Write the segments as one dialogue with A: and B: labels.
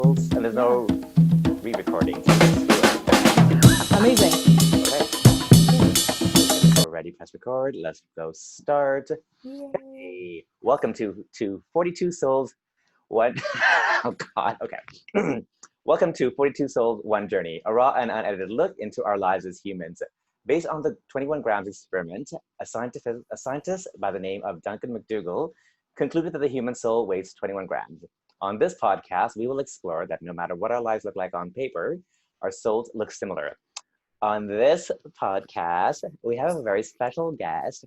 A: and there's
B: Yeah.
A: no re-recording.
B: Amazing.
A: Okay, we're ready. Press record. Let's go start.
B: Yay.
A: Hey, welcome to 42 Souls, One. Oh God. Okay. Welcome to 42 Souls, One Journey, a raw and unedited look into our lives as humans. Based on the 21 grams experiment, a scientist by the name of Duncan MacDougall concluded that the human soul weighs 21 grams. On this podcast, we will explore that no matter what our lives look like on paper, our souls look similar. On this podcast, we have a very special guest,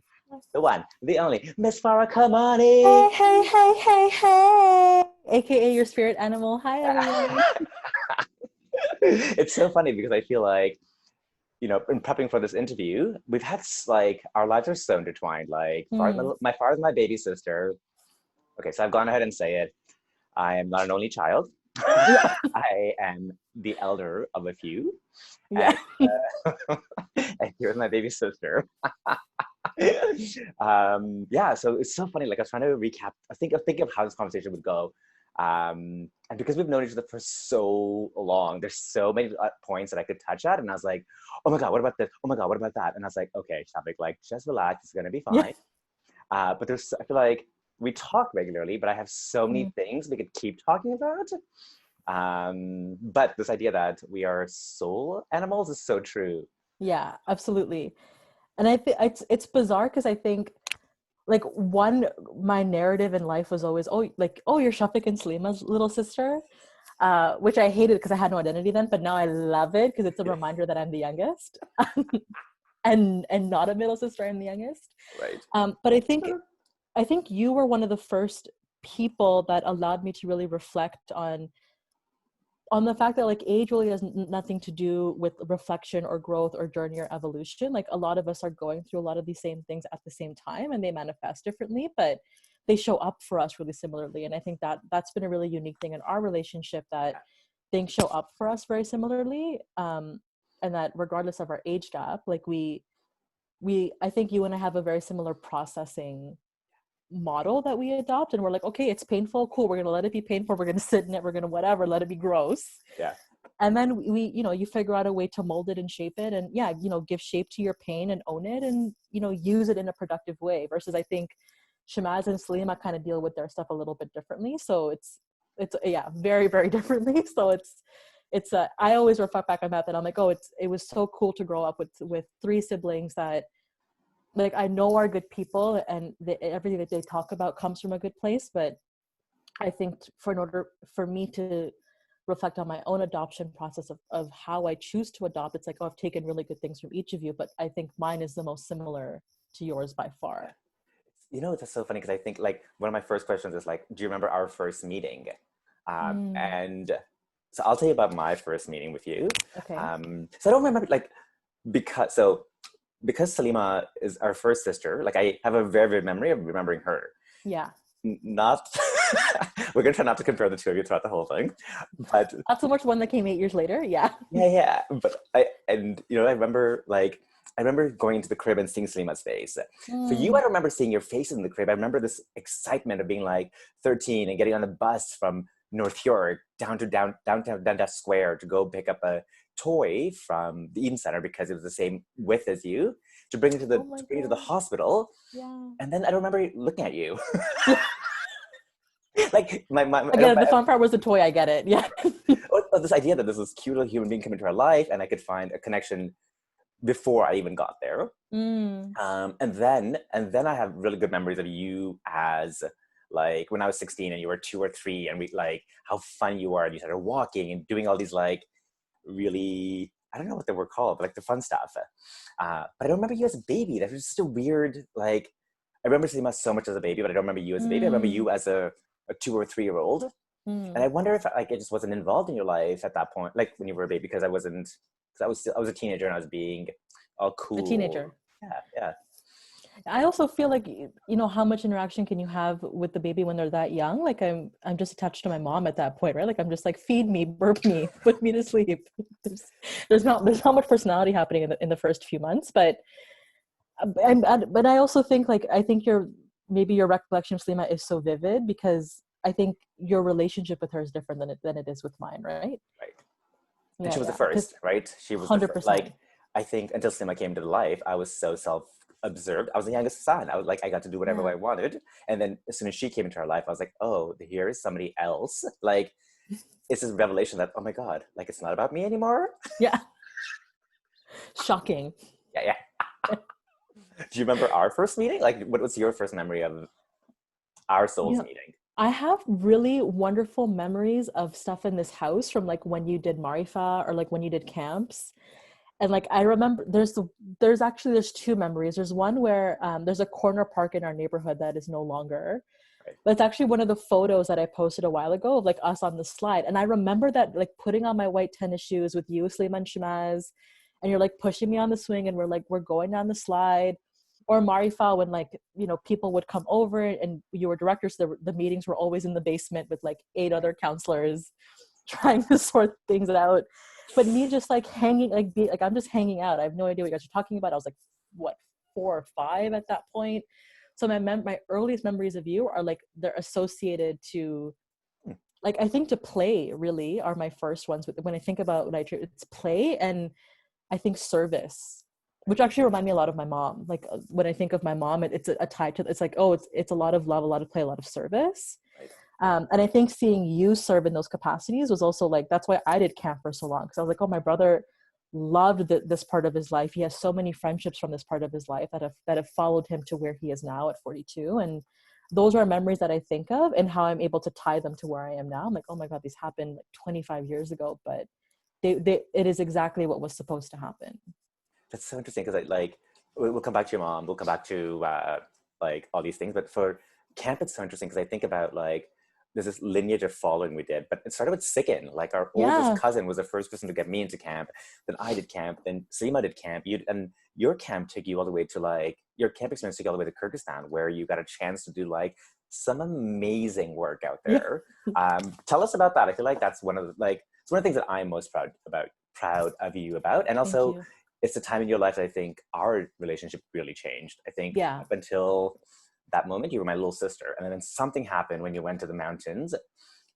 A: the one, the only, Miss Farrah Kamani.
B: Hey. AKA your spirit animal. Hi, everyone.
A: It's so funny because I feel like, in prepping for this interview, we've had like our lives are so intertwined. Like, my father's my baby sister. Okay, so I've gone ahead and say it. I am not an only child.
B: Yeah.
A: I am the elder of a few.
B: Yeah.
A: And here's my baby sister. Yeah, so it's so funny. Like I was trying to recap. I think of how this conversation would go. And because we've known each other for so long, there's so many points that I could touch at. And I was like, oh my God, what about this? Oh my God, what about that? And I was like, okay, Shavik, like just relax. It's going to be fine.
B: Yeah.
A: But I feel like we talk regularly, but I have so many things we could keep talking about. But this idea that we are soul animals is so true.
B: Yeah, absolutely. And I think it's bizarre because I think like my narrative in life was always, you're Shafiq and Slima's little sister, which I hated because I had no identity then, but now I love it because it's a reminder that I'm the youngest and not a middle sister, I'm the youngest.
A: Right.
B: But I think you were one of the first people that allowed me to really reflect on the fact that like age really has nothing to do with reflection or growth or journey or evolution. Like a lot of us are going through a lot of these same things at the same time and they manifest differently, but they show up for us really similarly. And I think that that's been a really unique thing in our relationship, that things show up for us very similarly. And that regardless of our age gap, like I think you and I have a very similar processing model that we adopt, and we're like, okay, it's painful, cool, we're gonna let it be painful, we're gonna sit in it, we're gonna whatever, let it be gross.
A: Yeah.
B: And then we you figure out a way to mold it and shape it, and give shape to your pain and own it, and use it in a productive way. Versus I think Shamaz and Salima kind of deal with their stuff a little bit differently, so it's very, very differently. So it's I always reflect back on that I'm like, it was so cool to grow up with three siblings that like I know are good people, and everything that they talk about comes from a good place. But I think in order for me to reflect on my own adoption process of how I choose to adopt, it's like, I've taken really good things from each of you, but I think mine is the most similar to yours by far.
A: It's so funny because I think like one of my first questions is like, do you remember our first meeting? And so I'll tell you about my first meeting with you.
B: Okay.
A: So I don't remember because Salima is our first sister, like I have a very vivid memory of remembering her.
B: Yeah.
A: Not, we're going to try not to compare the two of you throughout the whole thing, but.
B: Not so much one that came 8 years later, yeah.
A: Yeah. But I remember going into the crib and seeing Salima's face. For you, I don't remember seeing your face in the crib. I remember this excitement of being like 13 and getting on the bus from North York down to downtown Dundas Square to go pick up a toy from the Eden Center because it was the same width as you, to bring it to the hospital.
B: Yeah.
A: And then I don't remember looking at you. Like
B: the fun part was the toy. I get it. Yeah.
A: This idea that this was cute little human being come into our life, and I could find a connection before I even got there. And then I have really good memories of you as like when I was 16 and you were 2 or 3, and we like how fun you are, and you started walking and doing all these like really, I don't know what they were called, but like the fun stuff. But I don't remember you as a baby. That was just a weird, like, I remember Salima so much as a baby, but I don't remember you as a baby. I remember you as a 2 or 3 year old. And I wonder if like it just wasn't involved in your life at that point, like when you were a baby, because I was a teenager and I was being all cool.
B: A teenager.
A: Yeah.
B: I also feel like, how much interaction can you have with the baby when they're that young? Like I'm just attached to my mom at that point, right? Like I'm just like, feed me, burp me, put me to sleep. There's not much personality happening in the first few months, but I also think like, I think your recollection of Salima is so vivid because I think your relationship with her is different than it is with mine, right?
A: Right. And
B: Yeah,
A: she was the
B: yeah.
A: first, right? She was the first.
B: 100%.
A: Like, I think until Sima came to life, I was so self-absorbed. I was the youngest son. I was like, I got to do whatever
B: Yeah.
A: I wanted. And then as soon as she came into our life, I was like, oh, here is somebody else. Like, it's this revelation that, oh my God, like, it's not about me anymore.
B: Yeah. Shocking.
A: Yeah. Do you remember our first meeting? Like, what was your first memory of our souls
B: Yeah.
A: meeting?
B: I have really wonderful memories of stuff in this house from like when you did Marifa or like when you did camps. And like I remember there's two memories. There's one where there's a corner park in our neighborhood that is no longer.
A: Right.
B: But it's actually one of the photos that I posted a while ago of like us on the slide. And I remember that like putting on my white tennis shoes with you, Sleiman Shimaz, and you're like pushing me on the swing and we're going down the slide. Or Marifa, when like, you know, people would come over and you were directors, the meetings were always in the basement with like 8 other counselors trying to sort things out. But me just like hanging, like I'm just hanging out. I have no idea what you guys are talking about. I was like, what, 4 or 5 at that point. So my earliest memories of you are like, they're associated to, like, I think to play really are my first ones. When I think about it's play, and I think service, which actually remind me a lot of my mom. Like when I think of my mom, it's a tie to, it's like, oh, it's a lot of love, a lot of play, a lot of service.
A: Right.
B: And I think seeing you serve in those capacities was also like, that's why I did camp for so long. Cause I was like, oh, my brother loved this part of his life. He has so many friendships from this part of his life that have followed him to where he is now at 42. And those are memories that I think of and how I'm able to tie them to where I am now. I'm like, oh my God, these happened like 25 years ago, but it is exactly what was supposed to happen.
A: That's so interesting because we'll come back to your mom, we'll come back to like all these things, but for camp it's so interesting because I think about like there's this lineage of following we did, but it started with Sikin. Like our oldest cousin was the first person to get me into camp, then I did camp, then Seema did camp, and your camp took you all the way to like, your camp experience took you all the way to Kyrgyzstan, where you got a chance to do like some amazing work out there. Tell us about that. I feel like that's one of the, like, it's one of the things that I'm most proud of you about. And also it's the time in your life that I think our relationship really changed. I think up until that moment, you were my little sister. And then something happened when you went to the mountains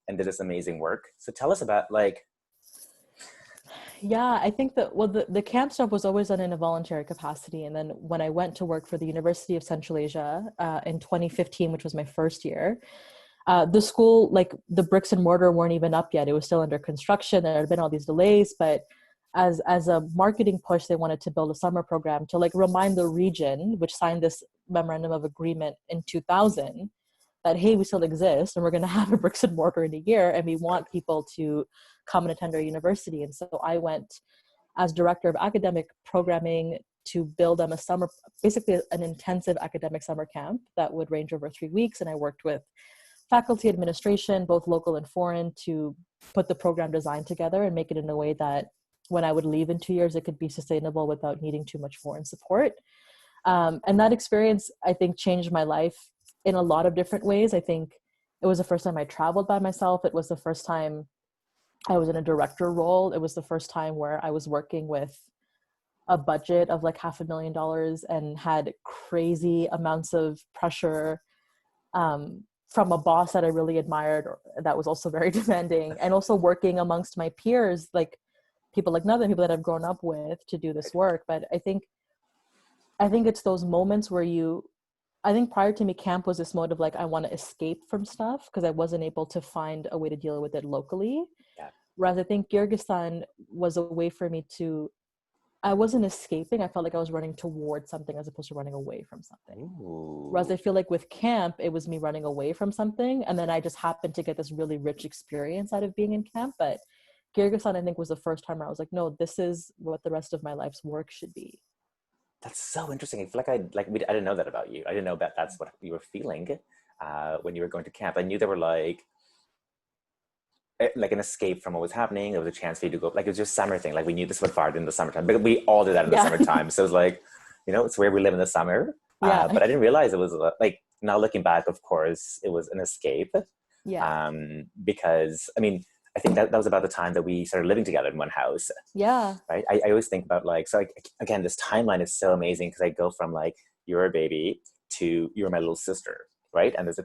A: and did this amazing work. So tell us about like...
B: Yeah, I think that, well, the camp stuff was always done in a voluntary capacity. And then when I went to work for the University of Central Asia in 2015, which was my first year, the school, like the bricks and mortar weren't even up yet. It was still under construction. There had been all these delays, but as a marketing push, they wanted to build a summer program to like remind the region, which signed this memorandum of agreement in 2000, that, hey, we still exist and we're going to have a bricks and mortar in a year and we want people to come and attend our university. And so I went as director of academic programming to build them a summer, basically an intensive academic summer camp that would range over 3 weeks. And I worked with faculty administration, both local and foreign, to put the program design together and make it in a way that when I would leave in 2 years, it could be sustainable without needing too much foreign support. And that experience, I think, changed my life in a lot of different ways. I think it was the first time I traveled by myself. It was the first time I was in a director role. It was the first time where I was working with a budget of like $500,000 and had crazy amounts of pressure from a boss that I really admired, that was also very demanding, and also working amongst my peers, like people like Nathan, people that I've grown up with, to do this work. But I think it's those moments where I think prior to me, camp was this mode of like, I want to escape from stuff because I wasn't able to find a way to deal with it locally.
A: Yeah.
B: Whereas I think Kyrgyzstan was a way for me to, I wasn't escaping. I felt like I was running towards something as opposed to running away from something.
A: Ooh.
B: Whereas I feel like with camp, it was me running away from something. And then I just happened to get this really rich experience out of being in camp. But Kyrgyzstan, I think, was the first time where I was like, no, this is what the rest of my life's work should be.
A: That's so interesting. I feel like I didn't know that about you. I didn't know that that's what you were feeling when you were going to camp. I knew there were like an escape from what was happening. There was a chance for you to go, like, it was just summer thing. Like, we knew this would Farrah in the summertime, but we all did that in the summertime. So it was like, you know, it's where we live in the summer. But I didn't realize it was like, now looking back, of course, it was an escape.
B: Yeah.
A: Because I mean, I think that was about the time that we started living together in one house.
B: Yeah.
A: Right. I always think about like, so again, this timeline is so amazing because I go from like, you're a baby to you're my little sister. Right. And there's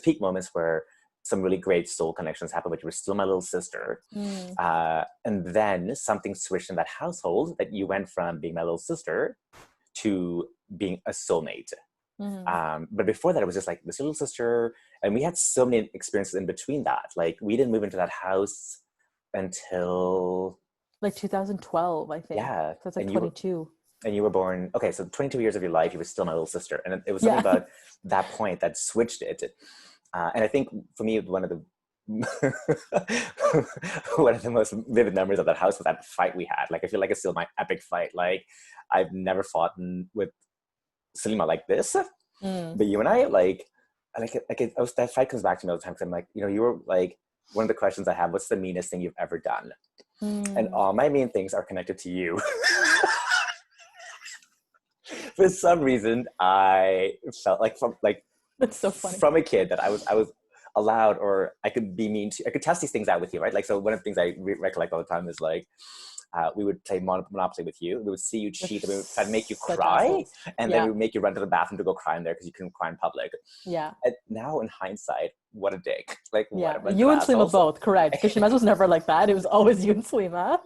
A: peak moments where some really great soul connections happened, but you were still my little sister. And then something switched in that household that you went from being my little sister to being a soulmate. But before that, it was just like this little sister, and we had so many experiences in between that. Like, we didn't move into that house until
B: like 2012, I think.
A: Yeah.
B: So it's like 22.
A: And you were born, okay, so 22 years of your life, you were still my little sister. And it was something about that point that switched it. And I think for me, one of the one of the most vivid memories of that house was that fight we had. Like, I feel like it's still my epic fight. Like, I've never fought with Salima like this. But you and I, that fight comes back to me all the time, because I'm like, you were like, one of the questions I have, what's the meanest thing you've ever done? And all my mean things are connected to you. For some reason, I felt like
B: That's so funny.
A: From a kid that I was allowed, or I could be mean to, I could test these things out with you, right? Like, so one of the things I recollect all the time is like, we would play Monopoly with you. We would see you cheat, and we would try to make you cry, and then we would make you run to the bathroom to go cry in there because you couldn't cry in public.
B: Yeah.
A: And now in hindsight, what a dick. Like,
B: yeah, you and Salima both, correct. Because Shemaz was never like that. It was always you and Salima.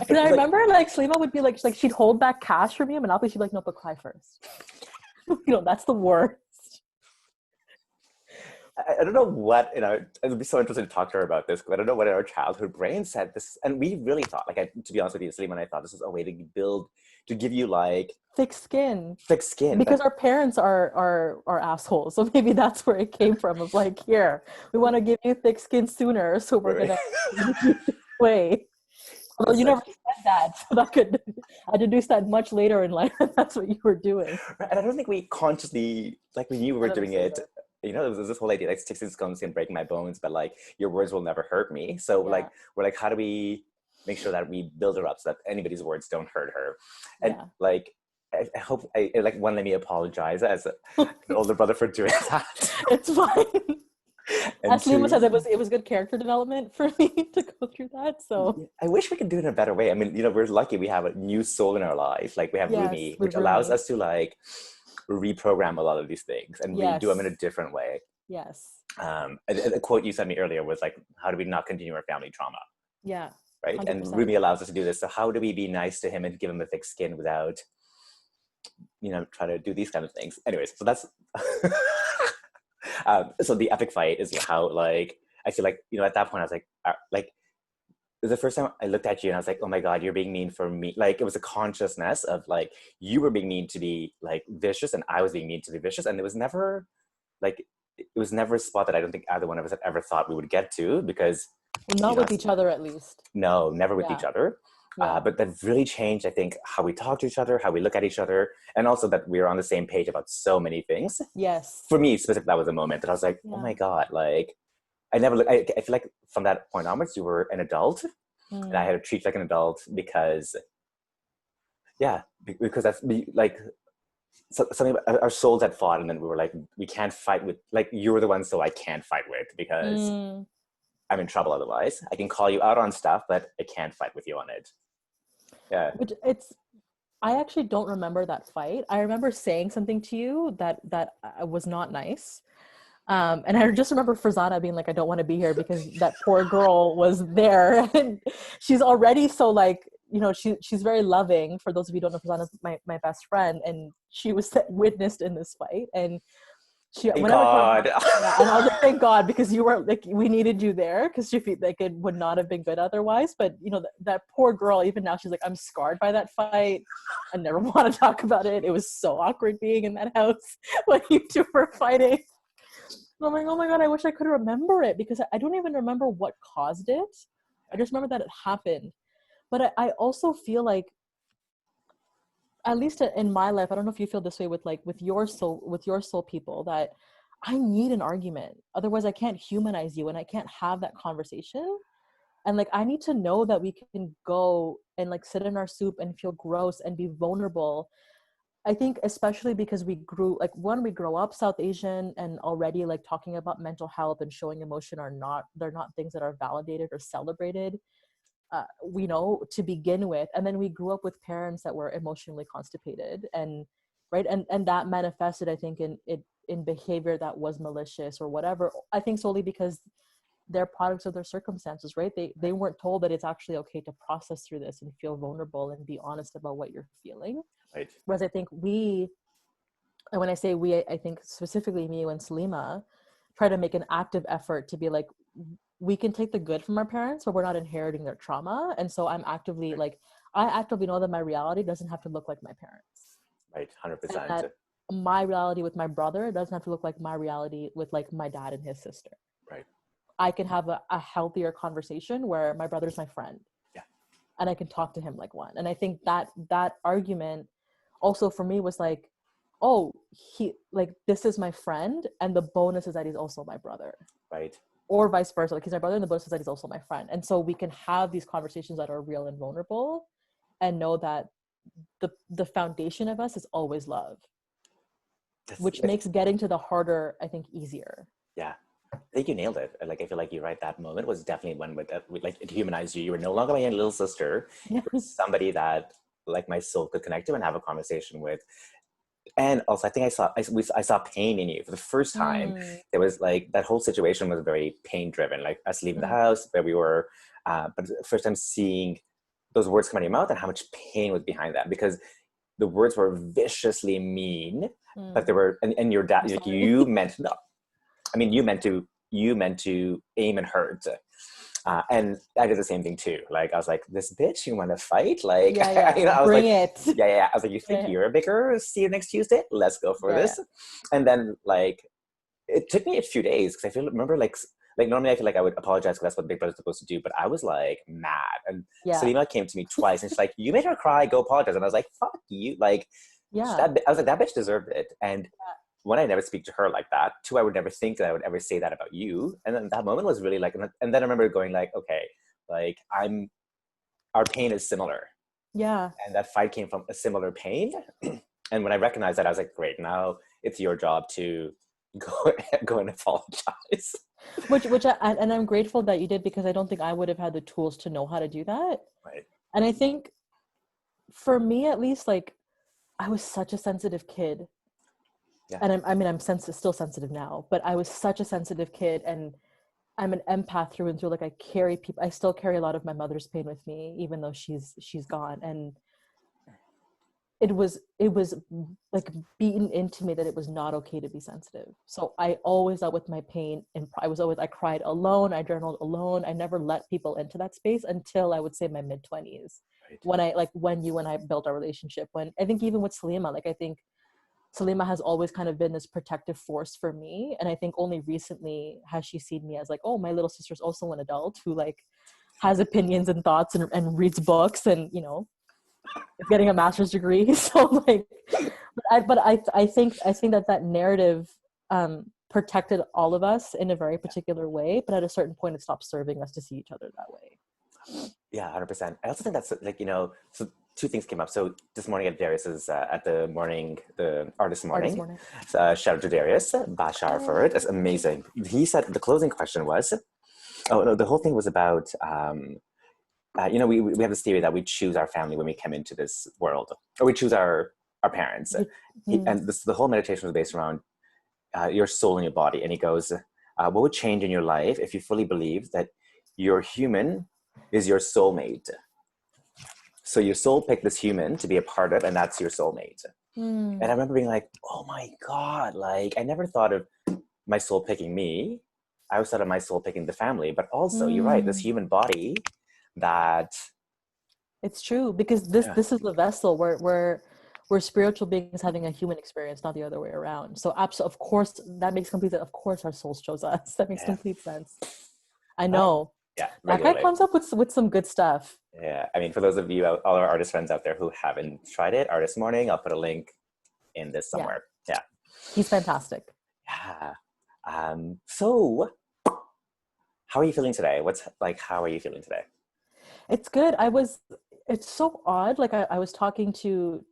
B: And I remember, like, Salima would be like, she'd hold back cash from you, Monopoly, she'd be like, no, but cry first. That's the worst.
A: I don't know what, it'd be so interesting to talk to her about this, because I don't know what in our childhood brain said this. And we really thought, to be honest with you, Salima and I thought this was a way to give you like
B: thick skin.
A: but
B: Because our parents are assholes. So maybe that's where it came from, of like, here, we want to give you thick skin sooner, so we're going to give you this way. Although you never said that, so that could, I deduced that much later in life. That's what you were doing.
A: Right. And I don't think we consciously, like, we knew we were doing it. There was this whole idea, like, sticks and stones can break my bones, but like, your words will never hurt me. So we're like, how do we make sure that we build her up so that anybody's words don't hurt her? And like, I hope one, let me apologize as an older brother for doing that.
B: It's fine. As Salima says, it was good character development for me to go through that. So
A: I wish we could do it in a better way. I mean, we're lucky we have a new soul in our life. Like, we have Rumi, which allows us to like reprogram a lot of these things and redo them in a different way.
B: Yes.
A: A quote you sent me earlier was like, how do we not continue our family trauma?
B: Yeah.
A: Right.
B: 100%.
A: And Rumi allows us to do this. So how do we be nice to him and give him a thick skin without, try to do these kind of things? Anyways, so that's so the epic fight is how, like, I feel like, at that point I was like, it was the first time I looked at you and I was like, oh my God, you're being mean for me. Like, it was a consciousness of like, you were being mean to be like vicious, and I was being mean to be vicious. And it was never a spot that I don't think either one of us had ever thought we would get to, because
B: not with each other, at least.
A: No, never with each other. But that really changed, I think, how we talk to each other, how we look at each other, and also that we were on the same page about so many things.
B: Yes.
A: For me, specifically, that was a moment that I was like, oh my God, like, I feel like from that point onwards, you were an adult, and I had to treat you like an adult because that's like, something about our souls had fought, and then we were like, we can't fight with, like, you were the one, so I can't fight with, because I'm in trouble otherwise. I can call you out on stuff, but I can't fight with you on it. Yeah.
B: Which I actually don't remember that fight. I remember saying something to you that was not nice. And I just remember Farzana being like, I don't want to be here because that poor girl was there. And she's already so like, she's very loving. For those of you who don't know, Farzana's my best friend, and she was witnessed in this fight. And
A: thank God.
B: And I was like, thank God, because you were like, we needed you there, because she felt like it would not have been good otherwise. But that poor girl, even now, she's like, I'm scarred by that fight. I never want to talk about it. It was so awkward being in that house when you two were fighting. I'm like, oh my God, I wish I could remember it, because I don't even remember what caused it. I just remember that it happened. But I also feel like, at least in my life, I don't know if you feel this way with your soul people, that I need an argument. Otherwise I can't humanize you and I can't have that conversation. And like, I need to know that we can go and like sit in our soup and feel gross and be vulnerable. I think especially because we grow up South Asian, and already like talking about mental health and showing emotion they're not things that are validated or celebrated. We know to begin with, and then we grew up with parents that were emotionally constipated, and right, and that manifested, I think, in in behavior that was malicious or whatever, I think solely because they're products of their circumstances, right? They weren't told that it's actually okay to process through this and feel vulnerable and be honest about what you're feeling.
A: Right.
B: Whereas I think and when I say we, I think specifically me and Salima try to make an active effort to be like, we can take the good from our parents, but we're not inheriting their trauma. And so I'm actively like, I actively know that my reality doesn't have to look like my parents.
A: Right, 100%.
B: And that my reality with my brother doesn't have to look like my reality with like my dad and his sister.
A: Right.
B: I can have a healthier conversation where my brother's my friend.
A: Yeah.
B: And I can talk to him like one. And I think that argument also for me was like, oh, he like, this is my friend, and the bonus is that he's also my brother.
A: Right.
B: Or vice versa. Like, he's my brother, and the bonus is that he's also my friend. And so we can have these conversations that are real and vulnerable, and know that the foundation of us is always love, which makes getting to the harder, I think, easier.
A: Yeah. I think you nailed it. Like, I feel like you're right. That moment was definitely one with like, it humanized you. You were no longer my little sister. You were somebody that like my soul could connect to and have a conversation with. And also, I think I saw pain in you for the first time. There was like, that whole situation was very pain driven, like us leaving the house where we were, but the first time seeing those words come out of your mouth and how much pain was behind that, because the words were viciously mean, but they were, and your dad, like, you meant, no, I mean, you meant to aim and hurt. And I did the same thing too. Like, I was like, this bitch, you want to fight? Like, you know, I was
B: bring
A: like,
B: it.
A: Yeah. I was like, you think you're a bigger? See you next Tuesday. Let's go for this. And then like, it took me a few days because remember like normally I feel like I would apologize because that's what Big Brother's supposed to do. But I was like mad. And Selena came to me twice and she's like, you made her cry, go apologize. And I was like, fuck you. Like, I was like, that bitch deserved it. And one, I never speak to her like that. Two, I would never think that I would ever say that about you. And then that moment was really like, and then I remember going like, okay, like our pain is similar.
B: Yeah.
A: And that fight came from a similar pain. And when I recognized that, I was like, great, now it's your job to go and apologize. Which
B: and I'm grateful that you did, because I don't think I would have had the tools to know how to do that.
A: Right.
B: And I think for me, at least, like, I was such a sensitive kid. Yeah. And I'm still sensitive now, but I was such a sensitive kid, and I'm an empath through and through. Like, I still carry a lot of my mother's pain with me, even though she's gone. And it was like beaten into me that it was not okay to be sensitive. So I always dealt with my pain, and I cried alone. I journaled alone. I never let people into that space until I would say my mid-20s. Right. When you and I built our relationship, when I think even with Salima, like, I think Salima has always kind of been this protective force for me. And I think only recently has she seen me as like, oh, my little sister's also an adult who like has opinions and thoughts and reads books and, you know, is getting a master's degree. So like, I think that narrative protected all of us in a very particular way. But at a certain point, it stopped serving us to see each other that way.
A: Yeah, 100%. I also think that's like, you know, so two things came up. So this morning at Darius's, at the artist morning. Shout out to Darius, Bashar for it. It's amazing. He said the closing question was, the whole thing was about, you know, we have this theory that we choose our family when we come into this world, or we choose our parents. And the whole meditation was based around your soul and your body. And he goes, what would change in your life if you fully believe that your human is your soulmate? So your soul picked this human to be a part of, and that's your soulmate. And I remember being like, oh my God, like, I never thought of my soul picking me. I always thought of my soul picking the family, but also you're right, this human body that.
B: It's true, because this is the vessel where we're spiritual beings having a human experience, not the other way around. So of course, that makes complete sense. Of course our souls chose us. That makes complete sense. I know. That guy comes up with some good stuff.
A: Yeah, I mean, for those of you, all our artist friends out there who haven't tried it, Artist Morning, I'll put a link in this somewhere. Yeah.
B: He's fantastic.
A: Yeah. So how are you feeling today? How are you feeling today?
B: It's good. It's so odd. Like I was talking to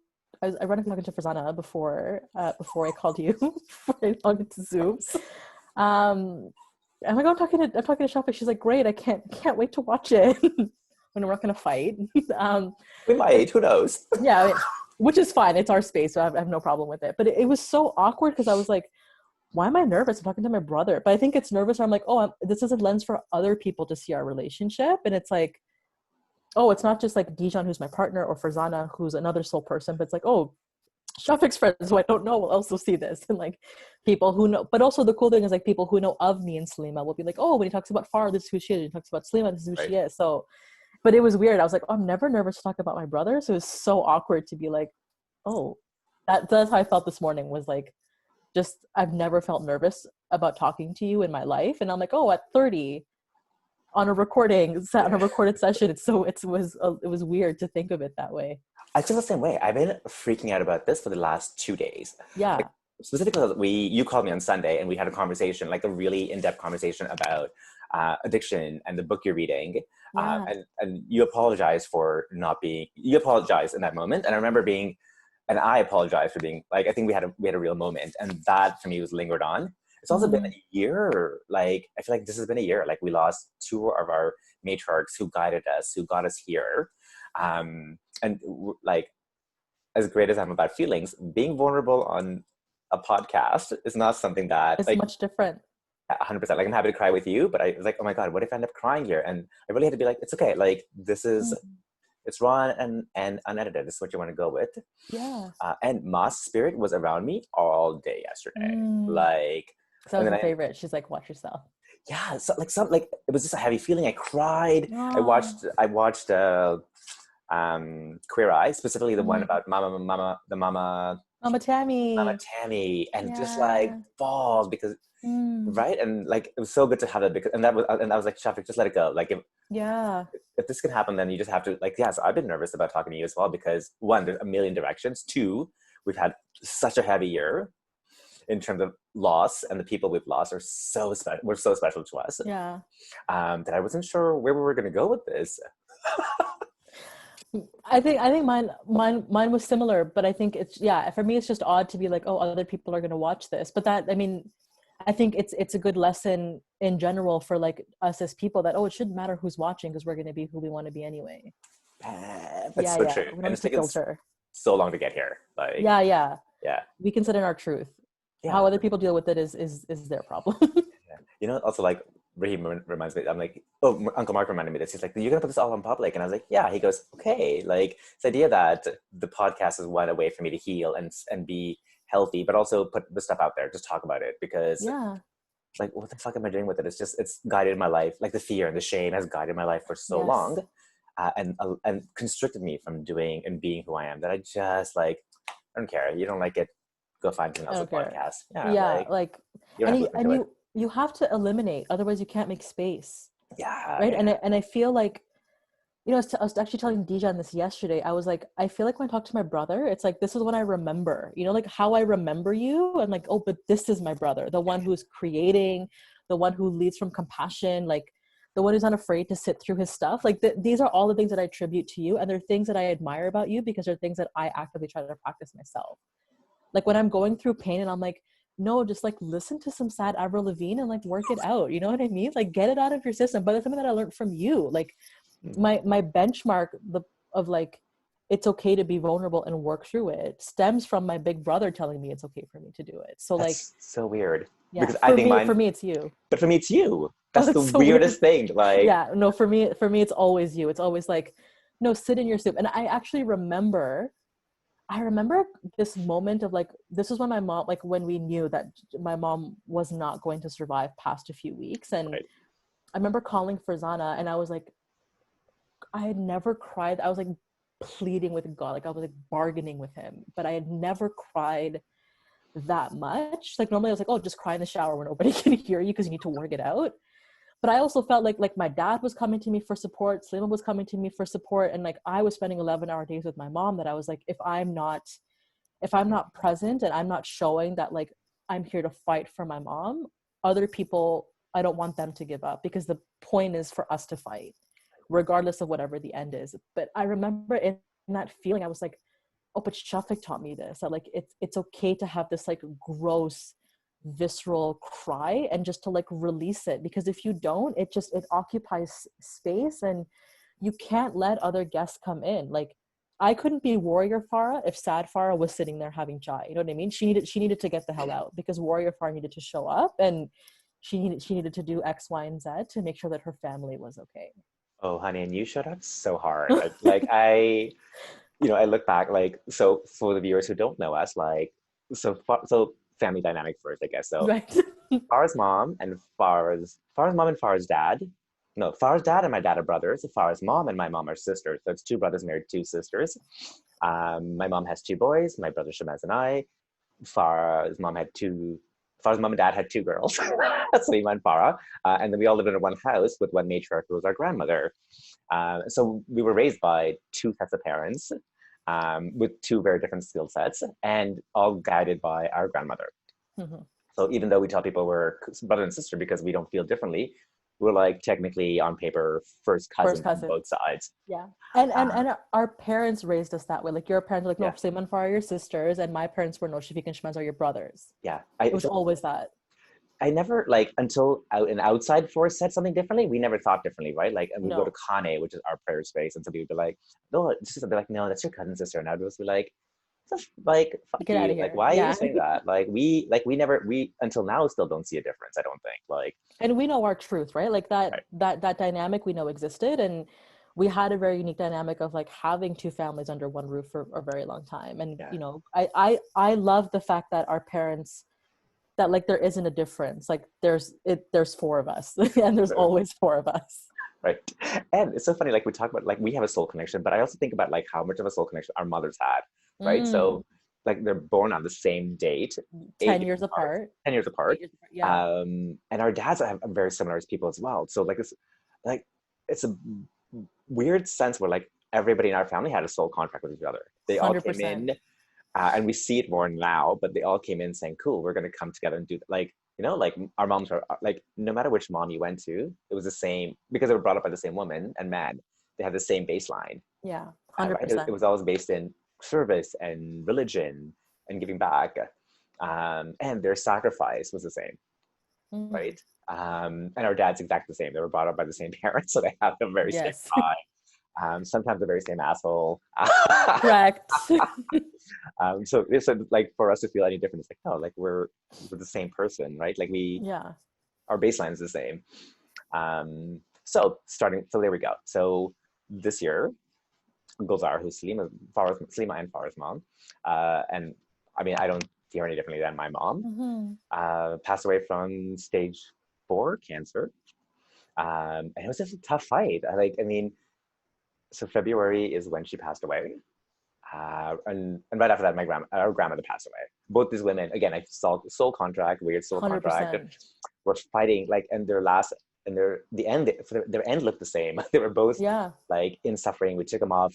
B: Farzana before I called you, before I logged into Zoom. I'm like, I'm talking to Shafi. She's like, great. I can't wait to watch it. When we're not going to fight.
A: We might, who knows?
B: Yeah, which is fine. It's our space, so I have no problem with it. But it was so awkward because I was like, why am I nervous? I'm talking to my brother. But I think it's nervous. I'm like, oh, this is a lens for other people to see our relationship. And it's like, oh, it's not just like Dijon, who's my partner, or Farzana, who's another soul person, but it's like, oh, Shafiq's friends who I don't know will also see this. And like people who know, but also the cool thing is like people who know of me and Salima will be like, oh, when he talks about Farrah, this is who she is. When he talks about Salima, this is who she is. So, but it was weird. I was like, oh, I'm never nervous to talk about my brother. So it was so awkward to be like, oh, that's how I felt this morning, was like, just, I've never felt nervous about talking to you in my life. And I'm like, oh, at 30 on a recorded session, it was weird to think of it that way.
A: I feel the same way. I've been freaking out about this for the last 2 days.
B: Yeah.
A: Like, specifically, you called me on Sunday and we had a conversation, like a really in-depth conversation about addiction and the book you're reading.
B: Yeah.
A: And you apologized you apologized in that moment. And I remember and I apologized for being like, I think we had a real moment, and that for me was lingered on. It's also been a year. Like, I feel like this has been a year. Like, we lost 2 of our matriarchs who guided us, who got us here. And like, as great as I'm about feelings, being vulnerable on a podcast is not something that
B: it's
A: like
B: much different.
A: 100%. Like, I'm happy to cry with you, but I was like, oh my God, what if I end up crying here? And I really had to be like, it's okay. Like, this is, it's raw and unedited. This is what you want to go with.
B: Yeah.
A: And Ma's spirit was around me all day yesterday. Like,
B: that was my favorite. She's like, watch yourself.
A: Yeah. So like it was just a heavy feeling. I cried. I watched Queer Eye, specifically the one about Mama Tammy, and just like balls, because right, and like it was so good to have it, because and I was like, Shafiq, just let it go. Like, if this can happen, then you just have to, like, so I've been nervous about talking to you as well, because 1, there's a million directions. 2, we've had such a heavy year in terms of loss, and the people we've lost are so special. Were so special to us.
B: Yeah.
A: That I wasn't sure where we were going to go with this.
B: I think mine was similar, but I think it's, for me, it's just odd to be like, oh, other people are going to watch this. But that, I mean, I think it's a good lesson in general for like us as people, that, oh, it shouldn't matter who's watching, because we're going to be who we want to be anyway.
A: That's so true.
B: And it's taken
A: so long to get here. Like,
B: yeah. We can sit in our truth. Yeah. How other people deal with it is their problem.
A: You know, also, like, Raheem reminds me, I'm like, oh, Uncle Mark reminded me this. He's like, you're going to put this all on public? And I was like, yeah. He goes, okay. Like, this idea that the podcast is one way for me to heal and be healthy, but also put the stuff out there, just talk about it, because like, what the fuck am I doing with it? It's guided my life. Like, the fear and the shame has guided my life for so long, and constricted me from doing and being who I am, that I just, like, I don't care. You don't like it, go find something else, a podcast. Like
B: you have to eliminate, otherwise you can't make space.
A: Right.
B: And I feel like, you know, I was actually telling Dijon this yesterday. I was like, I feel like when I talk to my brother, it's like, this is what I remember, you know, like how I remember you. I'm like, oh, but this is my brother, the one who's creating, the one who leads from compassion, like the one who's not afraid to sit through his stuff. Like these are all the things that I attribute to you. And they're things that I admire about you, because they're things that I actively try to practice myself. Like when I'm going through pain and I'm like, no, just like listen to some sad Avril Lavigne and like work it out. You know what I mean? Like get it out of your system. But it's something that I learned from you. Like my benchmark of like, it's okay to be vulnerable and work through it stems from my big brother telling me it's okay for me to do it. So that's, like,
A: so weird.
B: Yeah, because I think for me, it's you.
A: But for me, it's you. That's the so weirdest thing. Like,
B: yeah, no, for me, it's always you. It's always like, no, sit in your soup. And I actually remember this moment of like, this was when my mom, like when we knew that my mom was not going to survive past a few weeks. And I remember calling Farzana and I was like, I had never cried. I was like pleading with God. Like I was like bargaining with him, but I had never cried that much. Like normally I was like, oh, just cry in the shower where nobody can hear you because you need to work it out. But I also felt like my dad was coming to me for support. Salima was coming to me for support. And like, I was spending 11-hour days with my mom, that I was like, if I'm not present and I'm not showing that like, I'm here to fight for my mom, other people, I don't want them to give up, because the point is for us to fight regardless of whatever the end is. But I remember in that feeling, I was like, oh, but Shafiq taught me this, that like, it's okay to have this like gross, visceral cry and just to like release it, because if you don't, it occupies space and you can't let other guests come in. Like I couldn't be warrior Farrah if sad Farrah was sitting there having chai. You know what I mean? She needed to get the hell out because warrior Farrah needed to show up, and she needed to do X, Y, and Z to make sure that her family was okay.
A: Oh, honey, and you showed up so hard. Like I, I look back, like, so for the viewers who don't know us, like, so family dynamic first, I guess. So
B: Right.
A: Farah's mom and Farah's dad. No, Farah's dad and my dad are brothers. Farah's mom and my mom are sisters. So it's two brothers married, two sisters. My mom has two boys. My brother Shamaz and I. Farah's mom had two. Farah's mom and dad had two girls, Salima and Farah, and then we all lived in one house with one matriarch who was our grandmother. So we were raised by two sets of parents with two very different skill sets, and all guided by our grandmother. Mm-hmm. So even though we tell people we're brother and sister because we don't feel differently, we're like technically on paper first cousins on both sides.
B: Yeah. And our parents raised us that way. Like your parents were like, no, Salima and Farah are your sisters, and my parents were, no, Shafiq and Shamaz are your brothers.
A: Yeah.
B: It was always that.
A: I never, like, until an outside force said something differently, we never thought differently, right? Like, and we go to Kane, which is our prayer space, and somebody would be like, no, they're like, no, that's your cousin sister. And I would just be like, fuck
B: get out of here.
A: Like, why are you saying that? We until now still don't see a difference, I don't think. Like,
B: and we know our truth, right? Like that dynamic we know existed, and we had a very unique dynamic of like having two families under one roof for a very long time. And I love the fact that our parents, that like there isn't a difference. Like there's four of us and there's always four of us.
A: Right. And it's so funny, like we talk about like we have a soul connection, but I also think about like how much of a soul connection our mothers had, right? So like they're born on the same date,
B: 10 years apart.
A: 10 years apart. Yeah. And our dads have very similar as people as well. So it's a weird sense where like everybody in our family had a soul contract with each other. They 100%. All came in, and we see it more now, but they all came in saying, cool, we're going to come together and do that. Like, like our moms are like, no matter which mom you went to, it was the same, because they were brought up by the same woman and man, they had the same baseline.
B: Yeah, 100%.
A: It was always based in service and religion and giving back. And their sacrifice was the same, right? And our dad's exactly the same. They were brought up by the same parents, so they have the very same vibe. Sometimes the very same asshole.
B: Correct.
A: So like for us to feel any different, it's like, no, like we're the same person, right? Like our baseline is the same. So there we go. So this year, Gulzar, who's Salima and Farah's mom, and I mean, I don't feel any differently than my mom, passed away from stage 4 cancer. And it was just a tough fight. So February is when she passed away. And right after that, our grandmother passed away. Both these women, again, I saw soul contract, weird soul 100%. Contract, were fighting, like, and their end looked the same. They were both like in suffering. We took them off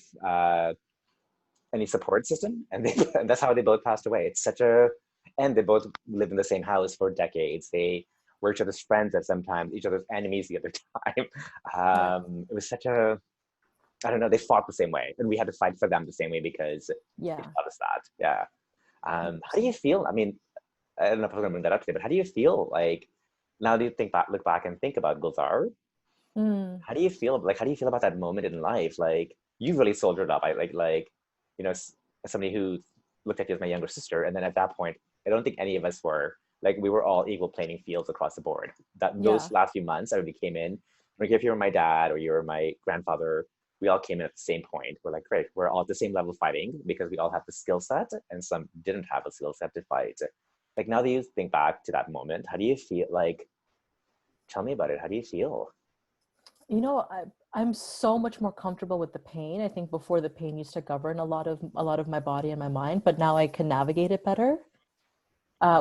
A: any support system, and that's how they both passed away. And they both lived in the same house for decades. They were each other's friends at some time, each other's enemies the other time. It was such a, I don't know, they fought the same way, and we had to fight for them the same way because they taught us that. Yeah. How do you feel? I mean, I don't know if I'm going to bring that up today, but how do you feel like now that you look back and think about Gulzar? How do you feel? Like, how do you feel about that moment in life? Like, you really soldiered up. As somebody who looked at you as my younger sister, and then at that point, I don't think any of us were. Like, we were all equal playing fields across the board. Those last few months, everybody came in. Like, if you were my dad or you were my grandfather, we all came in at the same point. We're like, great, we're all at the same level fighting because we all have the skill set, and some didn't have a skill set to fight. Like, now that you think back to that moment, how do you feel? Like, tell me about it. How do you feel?
B: I'm so much more comfortable with the pain. I think before, the pain used to govern a lot of my body and my mind, but now I can navigate it better,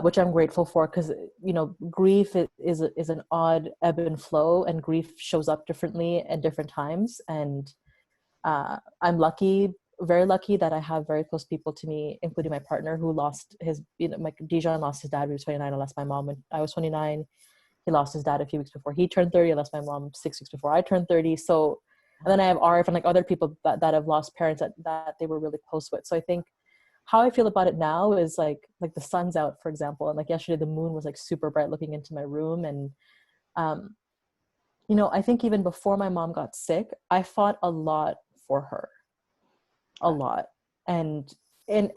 B: which I'm grateful for, because grief is an odd ebb and flow, and grief shows up differently at different times. And I'm very lucky that I have very close people to me, including my partner, who lost Dijon lost his dad when he was 29. I lost my mom when I was 29. He lost his dad a few weeks before he turned 30. I lost my mom 6 weeks before I turned 30. So, and then I have Arif and like other people that have lost parents that they were really close with. So I think how I feel about it now is like the sun's out, for example. And like yesterday, the moon was like super bright looking into my room. And, I think even before my mom got sick, I fought a lot for her. a lot. And in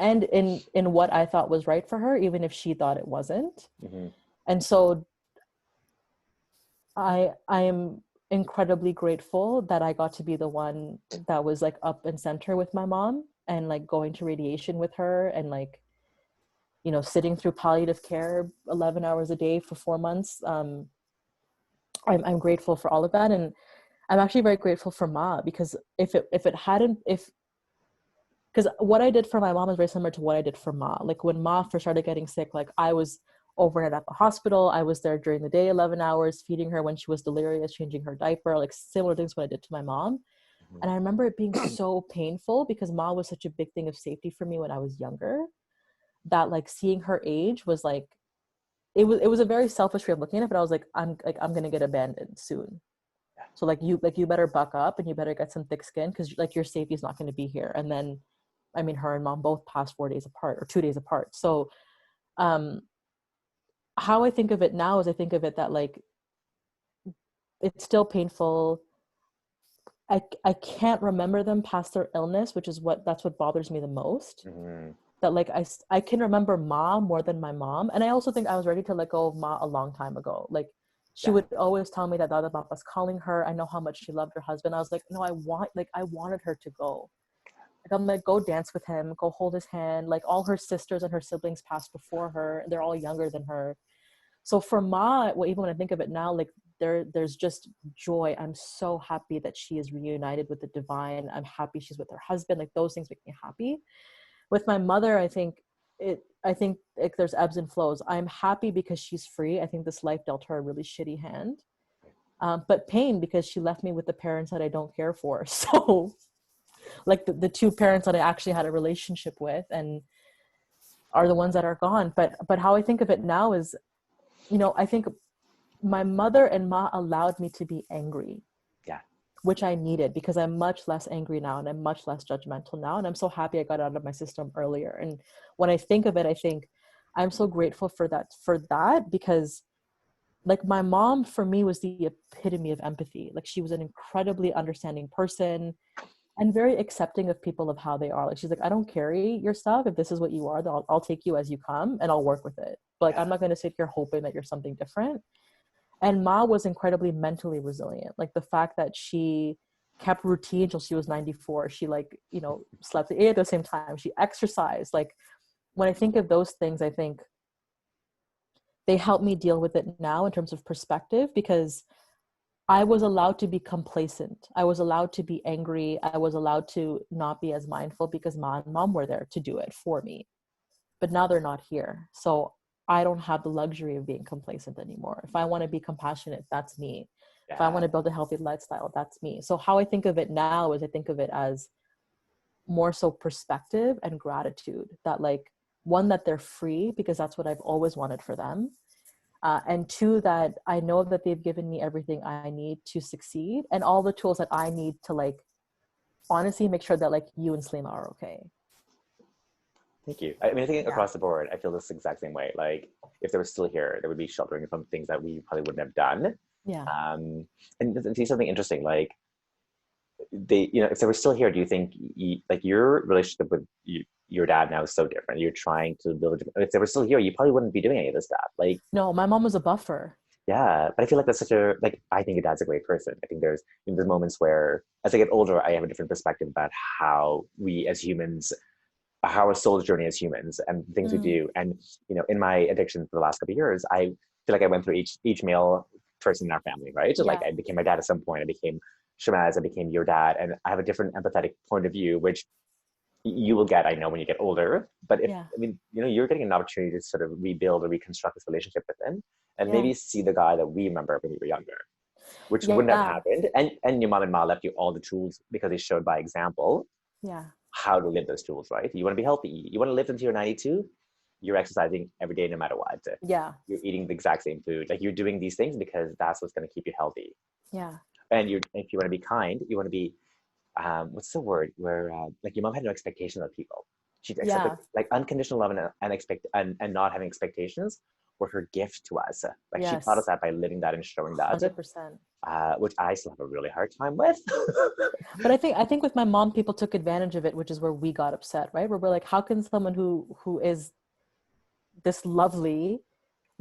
B: what I thought was right for her, even if she thought it wasn't.
A: Mm-hmm.
B: And so I am incredibly grateful that I got to be the one that was like up and center with my mom, and like going to radiation with her, and like, you know, sitting through palliative care 11 hours a day for 4 months. I'm grateful for all of that. And I'm actually very grateful for Ma, because if it hadn't, because what I did for my mom is very similar to what I did for Ma. Like when Ma first started getting sick, like I was overnight at the hospital. I was there during the day, 11 hours, feeding her when she was delirious, changing her diaper, like similar things what I did to my mom.
A: Mm-hmm.
B: And I remember it being so painful, because Ma was such a big thing of safety for me when I was younger, that like seeing her age was like, it was a very selfish way of looking at it, but I was like, I'm gonna get abandoned soon. So like you better buck up and you better get some thick skin, because like your safety is not going to be here. And then, I mean, her and Mom both passed 4 days apart, or 2 days apart. So how I think of it now is, I think of it that like, it's still painful. I can't remember them past their illness, which is that's what bothers me the most.
A: Mm-hmm.
B: That like I can remember Ma more than my mom. And I also think I was ready to let go of Ma a long time ago. Like she would always tell me that Dada Papa's calling her. I know how much she loved her husband. I was like, no, I wanted her to go. Like I'm like, go dance with him, go hold his hand. Like all her sisters and her siblings passed before her. They're all younger than her. So for Ma, well, even when I think of it now, like there's just joy. I'm so happy that she is reunited with the divine. I'm happy she's with her husband. Like those things make me happy. With my mother, I think like there's ebbs and flows. I'm happy because she's free. I think this life dealt her a really shitty hand. But pain because she left me with the parents that I don't care for. So like the two parents that I actually had a relationship with and are the ones that are gone. But how I think of it now is, you know, I think my mother and Ma allowed me to be angry.
A: Yeah.
B: Which I needed, because I'm much less angry now and I'm much less judgmental now. And I'm so happy I got out of my system earlier. And when I think of it, I think I'm so grateful for that, because like my mom for me was the epitome of empathy. Like she was an incredibly understanding person and very accepting of people of how they are. Like she's like, I don't carry your stuff. If this is what you are, then I'll take you as you come and I'll work with it. But like, I'm not going to sit here hoping that you're something different. And Ma was incredibly mentally resilient. Like the fact that she kept routine until she was 94. She like, you know, slept at the same time. She exercised. Like when I think of those things, I think they help me deal with it now in terms of perspective, because I was allowed to be complacent. I was allowed to be angry. I was allowed to not be as mindful because Ma and Mom were there to do it for me. But now they're not here. So I don't have the luxury of being complacent anymore. If I want to be compassionate, that's me. If I want to build a healthy lifestyle, that's me. So how I think of it now is I think of it as more so perspective and gratitude, that like, one, that they're free because that's what I've always wanted for them. And two, that I know that they've given me everything I need to succeed and all the tools that I need to like, honestly make sure that like you and Slima are okay.
A: Thank you. I mean, I think across the board, I feel this exact same way. Like, if they were still here, they would be sheltering from things that we probably wouldn't have done.
B: Yeah.
A: And to see something interesting, like they, you know, if they were still here, do you think like your relationship with your dad now is so different? You're trying to build. If they were still here, you probably wouldn't be doing any of this stuff. Like,
B: no, my mom was a buffer.
A: Yeah, but I feel like that's such a like. I think your dad's a great person. I think there's moments where as I get older, I have a different perspective about how we as humans, how our soul's journey as humans and things we do. And you know, in my addiction for the last couple of years, I feel like I went through each male person in our family, right? So like I became my dad at some point. I became Shamaz. I became your dad, and I have a different empathetic point of view, which you will get, I know, when you get older. But if I mean, you know, you're getting an opportunity to sort of rebuild or reconstruct this relationship with him, and maybe see the guy that we remember when we were younger, which wouldn't have happened. And your mom and ma left you all the tools because they showed by example how to live those tools, right? You want to be healthy. You want to live until you're 92. You're exercising every day, no matter what. You're eating the exact same food. Like you're doing these things because that's what's going to keep you healthy. And if you want to be kind, you want to be, what's the word where like your mom had no expectations of people. She accepted like unconditional love and not having expectations were her gift to us. Like she taught us that by living that and showing that.
B: 100%.
A: which I still have a really hard time with.
B: But I think with my mom, people took advantage of it, which is where we got upset, right? Where we're like, how can someone who is this lovely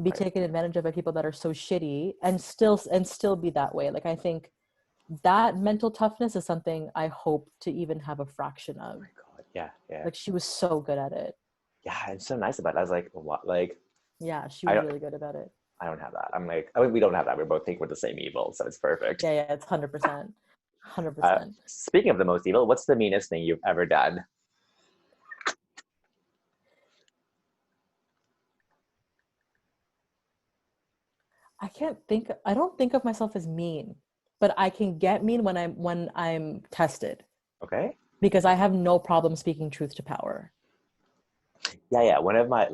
B: be
A: Right.
B: taken advantage of by people that are so shitty and still be that way? Like, I think that mental toughness is something I hope to even have a fraction
A: Oh
B: of.
A: my God. Yeah, yeah.
B: Like, she was so good at it.
A: Yeah, and so nice about it. I was like, what? Like,
B: Yeah, she
A: I
B: was
A: don't,
B: really good about it.
A: I don't have that. I'm like, I mean, we don't have that. We both think we're the same evil, so it's perfect.
B: Yeah, it's 100%. 100%.
A: Speaking of the most evil, what's the meanest thing you've ever done?
B: I don't think of myself as mean, but I can get mean when I'm tested,
A: Okay.
B: because I have no problem speaking truth to power.
A: Yeah. One of my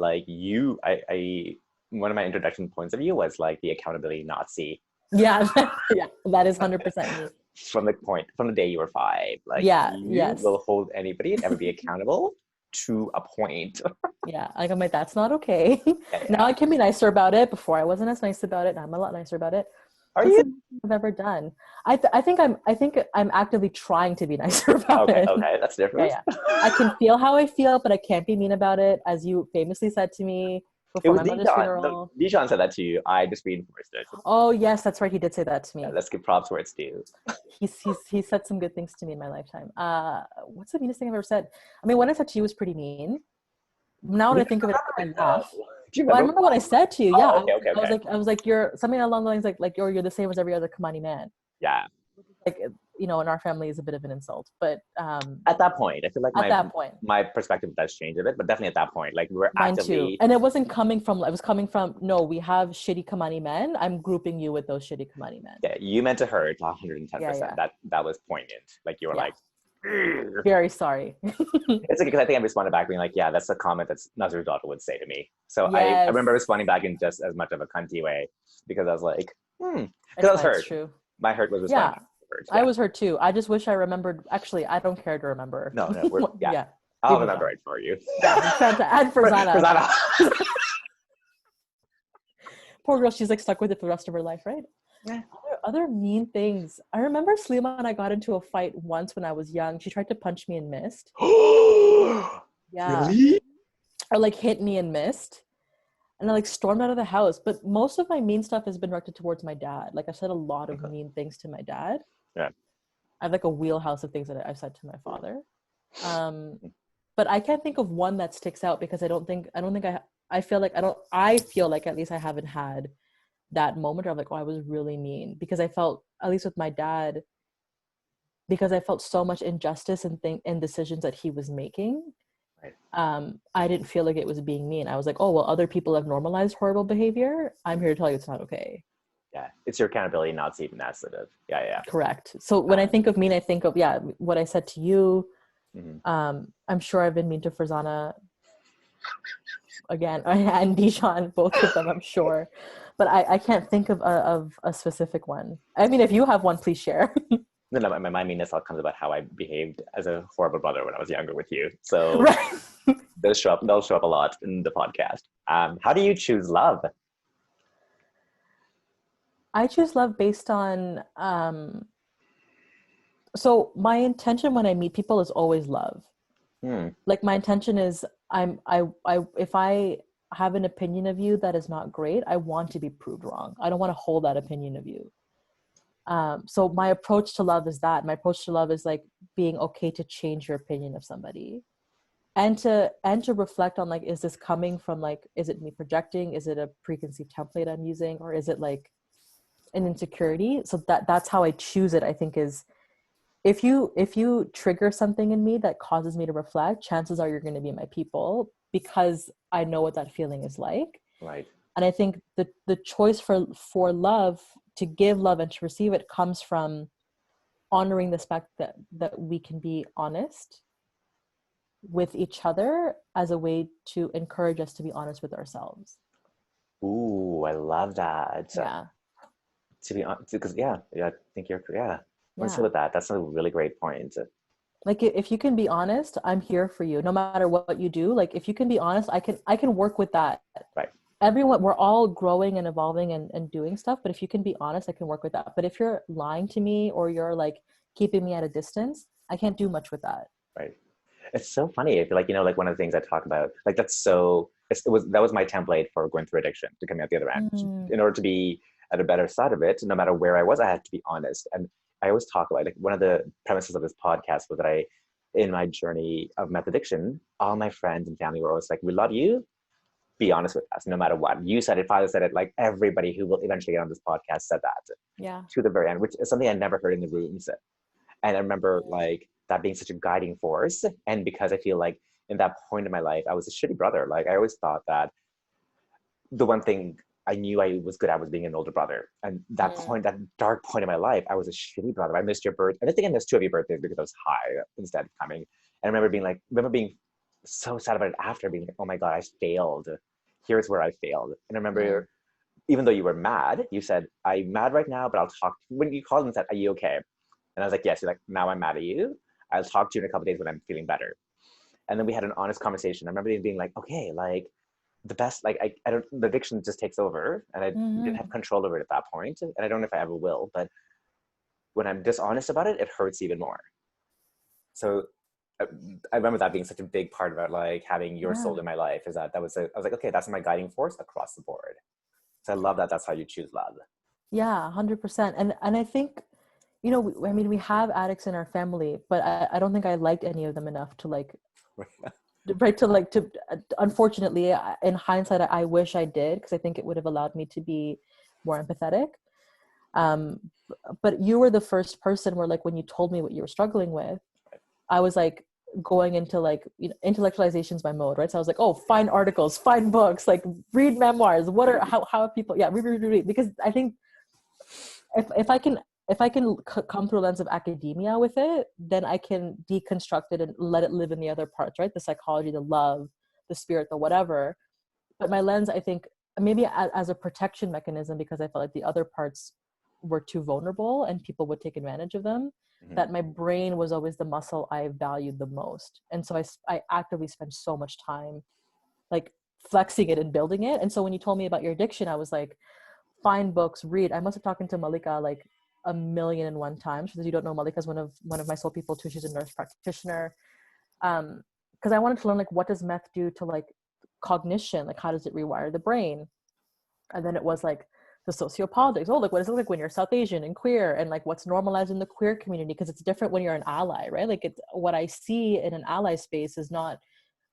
A: one of my introduction points of you was like the accountability Nazi.
B: Yeah, yeah, that is 100% me.
A: From the day you were 5, like
B: Yeah,
A: you
B: yes.
A: will hold anybody and ever be accountable to a point.
B: Yeah, like I'm like, that's not okay. Now
A: Yeah.
B: I can be nicer about it. Before I wasn't as nice about it. Now I'm a lot nicer about it.
A: Are
B: What's
A: you?
B: the most I've ever done? I think I'm actively trying to be nicer about
A: Okay,
B: it.
A: okay, that's
B: Yeah,
A: different.
B: yeah. I can feel how I feel, but I can't be mean about it, as you famously said to me
A: It
B: before
A: was
B: my mother's
A: Dijon.
B: funeral.
A: Dijon said that to you. I just reinforced it.
B: Oh yes, that's right. He did say that to
A: Yeah,
B: me.
A: let's give props where it's due.
B: He said some good things to me in my lifetime. What's the meanest thing I've ever said? I mean, what I said to you was pretty mean. Now that
A: You
B: I think of it, I laugh.
A: do you
B: Well, I
A: remember?
B: remember what I said to you. Yeah,
A: Oh, okay.
B: I was like, you're something along the lines like you're the same as every other Kamani man.
A: Yeah.
B: Like, you know, in our family is a bit of an insult, but
A: At that point, I feel like
B: at that point,
A: my perspective does change a bit, but definitely at that point, like we were
B: mine too.
A: actively.
B: And it wasn't coming from. It was coming from. No, we have shitty Kamani men. I'm grouping you with those shitty Kamani men.
A: Yeah, you meant to hurt 110%.
B: Yeah.
A: That was poignant. Like you were
B: Yeah.
A: like, "Ugh."
B: Very sorry.
A: It's like because I think I responded back being like, yeah, that's a comment that Nazir's daughter would say to me. So I
B: Yes.
A: remember responding back in just as much of a cunty way because I was like, because I was
B: It's
A: hurt.
B: true.
A: My hurt was responding
B: Yeah.
A: back to hurt.
B: I
A: Yeah.
B: was hurt too. I just wish I remembered. Actually, I don't care to remember.
A: No, yeah.
B: Yeah.
A: I'll remember it for you.
B: Yeah. And for Zana.
A: Zana.
B: Poor girl, she's like stuck with it for the rest of her life, right?
A: Yeah.
B: Other mean things. I remember Slima and I got into a fight once when I was young. She tried to punch me and missed. Yeah.
A: Really?
B: Or like hit me and missed. And I like stormed out of the house. But most of my mean stuff has been directed towards my dad. Like, I've said a lot of mean things to my dad.
A: Yeah.
B: I have like a wheelhouse of things that I've said to my father. But I can't think of one that sticks out because I feel like at least I haven't had that moment where I'm like, oh, I was really mean, because I felt, at least with my dad, because I felt so much injustice in decisions that he was making.
A: Right.
B: I didn't feel like it was being mean. I was like, oh, well, other people have normalized horrible behavior. I'm here to tell you it's not okay.
A: Yeah. It's your accountability, not even that sort of. Yeah.
B: Correct. So when I think of mean, I think of, what I said to you.
A: Mm-hmm.
B: I'm sure I've been mean to Farzana again, and Dijon, both of them, I'm sure. But I can't think of a specific one. I mean, if you have one, please share.
A: No, my meanness all comes about how I behaved as a horrible brother when I was younger with you. So
B: Right.
A: they'll show up a lot in the podcast. How do you choose love?
B: I choose love based on so my intention when I meet people is always love. Like, my intention is if I have an opinion of you that is not great, I want to be proved wrong. I don't want to hold that opinion of you. So my approach to love is that. My approach to love is like being okay to change your opinion of somebody, and to reflect on, like, is this coming from, like, is it me projecting? Is it a preconceived template I'm using? Or is it like an insecurity? So that's how I choose it, I think, is if you trigger something in me that causes me to reflect, chances are you're going to be my people, because I know what that feeling is like.
A: Right.
B: And I think the choice for love, to give love and to receive it, comes from honoring the fact that we can be honest with each other as a way to encourage us to be honest with ourselves.
A: Ooh, I love that.
B: Yeah.
A: To be honest, because I think you're Let's
B: Yeah.
A: with that. That's a really great point.
B: Like, if you can be honest, I'm here for you no matter what you do. Like, if you can be honest, I can work with that.
A: Right.
B: everyone, we're all growing and evolving and doing stuff, but if you can be honest, I can work with that. But if you're lying to me or you're like keeping me at a distance, I can't do much with that.
A: Right. It's so funny. I feel like, like one of the things I talk about, like that was my template for going through addiction, to come out the other end.
B: Mm.
A: In order to be at a better side of it, no matter where I was, I had to be honest. And I always talk about, like, one of the premises of this podcast was that in my journey of meth addiction, all my friends and family were always like, we love you. Be honest with us, no matter what. You said it, Father said it, like everybody who will eventually get on this podcast said that.
B: Yeah.
A: To the very end, which is something I never heard in the rooms. And I remember like that being such a guiding force. And because I feel like in that point in my life, I was a shitty brother. Like I always thought that the one thing I knew I was good at was being an older brother. And that point, that dark point in my life, I was a shitty brother. I missed your birth. I think I missed 2 of your birthdays because I was high instead of coming. And I remember being so sad about it after, being like, oh my God, I failed. Here's where I failed. And I remember, even though you were mad, you said, I'm mad right now, but I'll talk. When you called and said, are you okay? And I was like, yes. You're like, now I'm mad at you. I'll talk to you in a couple of days when I'm feeling better. And then we had an honest conversation. I remember being like, okay, like the best, like I don't, the addiction just takes over, and I didn't have control over it at that point. And I don't know if I ever will, but when I'm dishonest about it, it hurts even more. So I remember that being such a big part about like having your soul in my life, is that I was like, okay, that's my guiding force across the board. So I love that that's how you choose love.
B: Yeah, 100%. And I think, I mean, we have addicts in our family, but I don't think I liked any of them enough to like, right, to unfortunately, in hindsight, I wish I did, because I think it would have allowed me to be more empathetic. But you were the first person where, like, when you told me what you were struggling with, I was like going into like, intellectualization's my mode, right? So I was like, oh, find articles, find books, like read memoirs. How are people? Yeah, read. Because I think if I can come through a lens of academia with it, then I can deconstruct it and let it live in the other parts, right? The psychology, the love, the spirit, the whatever. But my lens, I think, maybe as a protection mechanism, because I felt like the other parts were too vulnerable and people would take advantage of them, that my brain was always the muscle I valued the most. And so I actively spent so much time like flexing it and building it. And so when you told me about your addiction, I was like, find books, read. I must have talked to Malika like 1,000,001 times. Because you don't know, Malika's one of my soul people too. She's a nurse practitioner. Because I wanted to learn, like, what does meth do to like cognition? Like, how does it rewire the brain? And then it was like the sociopolitics. Oh, like, what does it look like when you're South Asian and queer, and like what's normalized in the queer community? Because it's different when you're an ally, right? Like, it's what I see in an ally space is not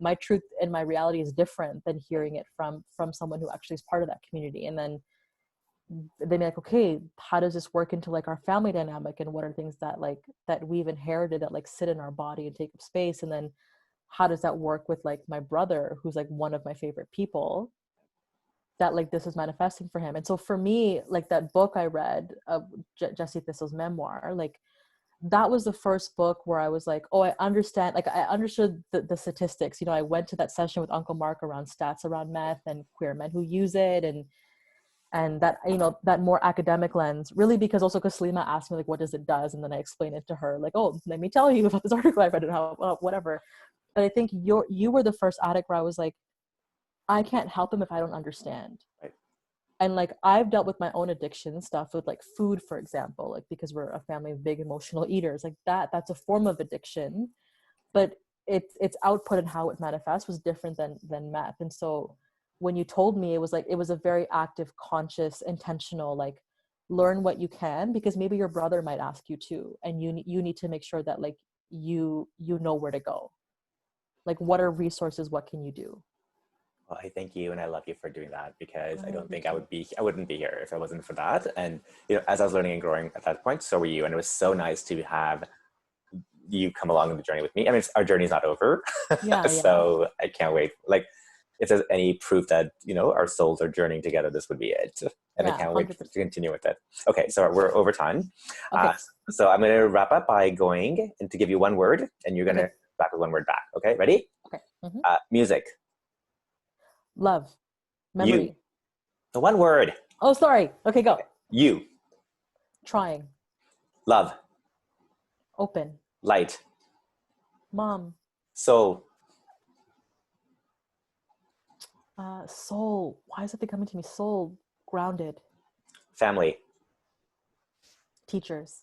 B: my truth, and my reality is different than hearing it from someone who actually is part of that community. And then they'd be like, okay, how does this work into like our family dynamic, and what are things that like that we've inherited that like sit in our body and take up space? And then how does that work with like my brother, who's like one of my favorite people, that like this is manifesting for him? And so for me, like that book I read of Jesse Thistle's memoir, like that was the first book where I was like, oh, I understand. Like I understood the statistics. I went to that session with Uncle Mark around stats around meth and queer men who use it, and that, that more academic lens, really, because Salima asked me like, what does it does? And then I explained it to her like, oh, let me tell you about this article I read and how, whatever. But I think you were the first addict where I was like, I can't help him if I don't understand.
A: Right.
B: And like, I've dealt with my own addiction stuff with like food, for example, like because we're a family of big emotional eaters, like that's a form of addiction, but its output and how it manifests was different than meth. And so when you told me, it was a very active, conscious, intentional, like, learn what you can, because maybe your brother might ask you too, and you need to make sure that like you know where to go, like what are resources, what can you do.
A: Well, I thank you, and I love you for doing that, because I don't think I wouldn't be here if it wasn't for that. And as I was learning and growing at that point, so were you, and it was so nice to have you come along on the journey with me. I mean, our journey's not over.
B: Yeah.
A: So I can't wait. Like, if there's any proof that our souls are journeying together, this would be it. And I can't 100%. Wait to continue with it. Okay, so we're over time.
B: Okay.
A: So I'm going to wrap up by going and to give you one word, and you're going to back with one word back. Okay, ready?
B: Okay.
A: Music.
B: Love. Memory.
A: You. The one word.
B: Oh, sorry. Okay, go.
A: You.
B: Trying.
A: Love.
B: Open.
A: Light.
B: Mom.
A: Soul.
B: Soul. Why is it coming to me? Soul. Grounded.
A: Family.
B: Teachers.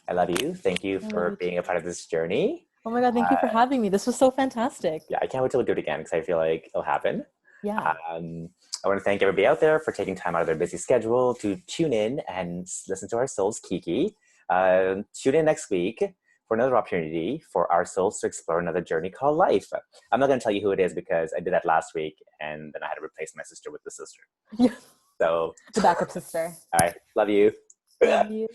A: I love you. Thank you
B: I love
A: for
B: you
A: being
B: too.
A: a part of this journey.
B: Oh my God, thank you for having me. This was so fantastic.
A: Yeah, I can't wait till we do it again because I feel like it'll happen.
B: Yeah.
A: I want to thank everybody out there for taking time out of their busy schedule to tune in and listen to our souls kiki. Tune in next week for another opportunity for our souls to explore another journey called life. I'm not going to tell you who it is because I did that last week and then I had to replace my sister with the sister.
B: Yeah.
A: So
B: The backup sister.
A: all right, love you.
B: Love you.